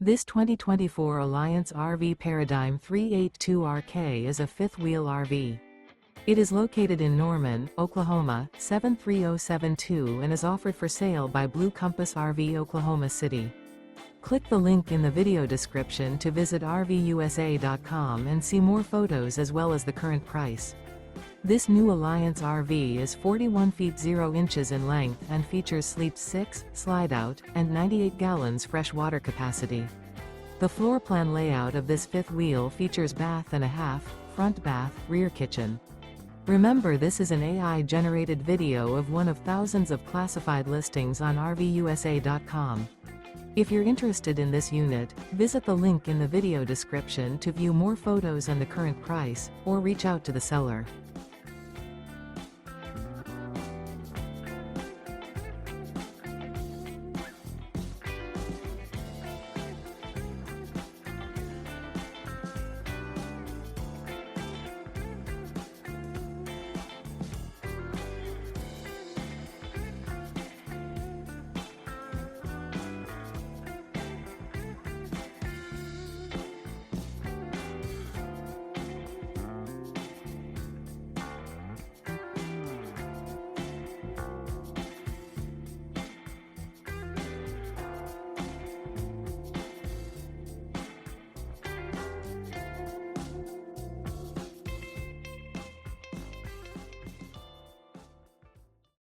This 2024 Alliance RV Paradigm 382RK is a fifth-wheel RV. It is located in Norman, Oklahoma, 73072 and is offered for sale by Blue Compass RV Oklahoma City. Click the link in the video description to visit RVUSA.com and see more photos as well as the current price. This new Alliance RV is 41 feet 0 inches in length and features sleep 6, Slideout, and 98 gallons fresh water capacity. The floor plan layout of this fifth wheel features bath and a half, front bath, rear kitchen. Remember, this is an AI-generated video of one of thousands of classified listings on RVUSA.com. If you're interested in this unit, visit the link in the video description to view more photos and the current price, or reach out to the seller.